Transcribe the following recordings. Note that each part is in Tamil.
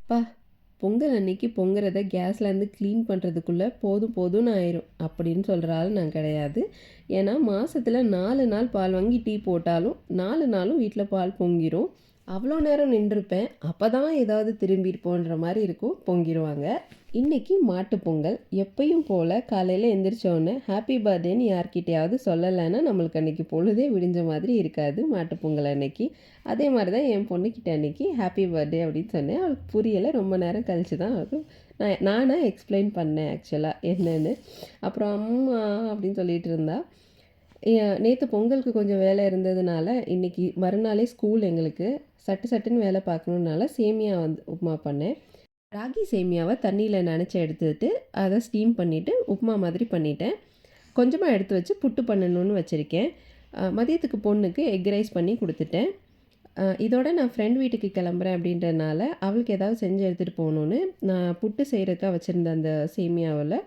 அப்பா! பொங்கல் அன்னைக்கு பொங்குறத கேஸ்லேருந்து க்ளீன் பண்ணுறதுக்குள்ளே போதும் போதும்னு ஆயிரும் அப்படின்னு சொல்கிற ஆள் நான் கிடையாது. ஏன்னா மாசத்துல 4 நாள் பால் வாங்கி டீ போட்டாலும் 4 நாளும் வீட்டில் பால் பொங்கிரும். அவ்வளோ நேரம் நின்றுருப்பேன். அப்போ தான் ஏதாவது திரும்பியிருப்போன்ற மாதிரி இருக்கும். பொங்கிருவாங்க. இன்னைக்கு மாட்டுப் பொங்கல். எப்பயும் போல் காலையில் எந்திரிச்ச உடனே ஹாப்பி பர்த்டேன்னு யார்கிட்டயாவது சொல்லலைன்னா நம்மளுக்கு அன்றைக்கி பொழுதே விடிஞ்ச மாதிரி இருக்காது மாட்டுப் பொங்கல் அன்னைக்கு. அதே மாதிரி தான் என் பொண்ணுக்கிட்ட அன்றைக்கி ஹாப்பி பர்த்டே அப்படின்னு சொன்னேன். அவளுக்கு புரியலை. ரொம்ப நேரம் கழித்து தான் அவளுக்கு நானாக எக்ஸ்பிளைன் பண்ணேன் ஆக்சுவலாக என்னன்னு. அப்புறம் அம்மா அப்படின்னு சொல்லிட்டு இருந்தா. நேற்று பொங்கலுக்கு கொஞ்சம் வேலை இருந்ததுனால இன்றைக்கி மறுநாளே ஸ்கூல் எங்களுக்கு சட்டு சட்டுன்னு வேலை பார்க்கணுன்னால சேமியா உப்புமா பண்ணேன். ராகி சேமியாவை தண்ணியில் நனைச்சி எடுத்துட்டு அதை ஸ்டீம் பண்ணிவிட்டு உப்புமா மாதிரி பண்ணிட்டேன். கொஞ்சமாக எடுத்து வச்சு புட்டு பண்ணணும்னு வச்சுருக்கேன். மதியத்துக்கு பொண்ணுக்கு எக் ரைஸ் பண்ணி கொடுத்துட்டேன். இதோட நான் ஃப்ரெண்ட் வீட்டுக்கு கிளம்புறேன் அப்படின்றனால அவளுக்கு ஏதாவது செஞ்சு எடுத்துகிட்டு போகணுன்னு நான் புட்டு செய்கிறதுக்காக வச்சுருந்த அந்த சேமியாவில்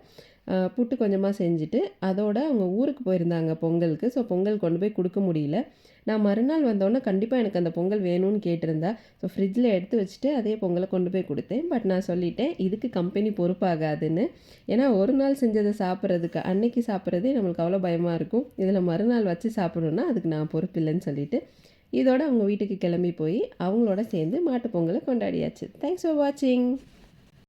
புட்டு கொஞ்சமாக செஞ்சுட்டு அதோட அவங்க ஊருக்கு போயிருந்தாங்க பொங்கலுக்கு. ஸோ பொங்கல் கொண்டு போய் கொடுக்க முடியல. நான் மறுநாள் வந்தோடனே கண்டிப்பாக எனக்கு அந்த பொங்கல் வேணும்னு கேட்டிருந்தா. ஸோ ஃப்ரிட்ஜில் எடுத்து வச்சுட்டு அதே பொங்கலை கொண்டு போய் கொடுத்தேன். பட் நான் சொல்லிட்டேன் இதுக்கு கம்பெனி பொறுப்பாகாதுன்னு. ஏன்னா ஒரு நாள் செஞ்சதை சாப்பிட்றதுக்கு அன்னைக்கு சாப்பிட்றதே நம்மளுக்கு அவ்வளோ பயமாக இருக்கும். இதில் மறுநாள் வச்சு சாப்பிடணுன்னா அதுக்கு நான் பொறுப்பு இல்லைன்னு சொல்லிட்டு இதோட அவங்க வீட்டுக்கு கிளம்பி போய் அவங்களோட சேர்ந்து மாட்டுப் பொங்கலை கொண்டாடியாச்சு. தேங்க்ஸ் ஃபார் வாட்சிங்.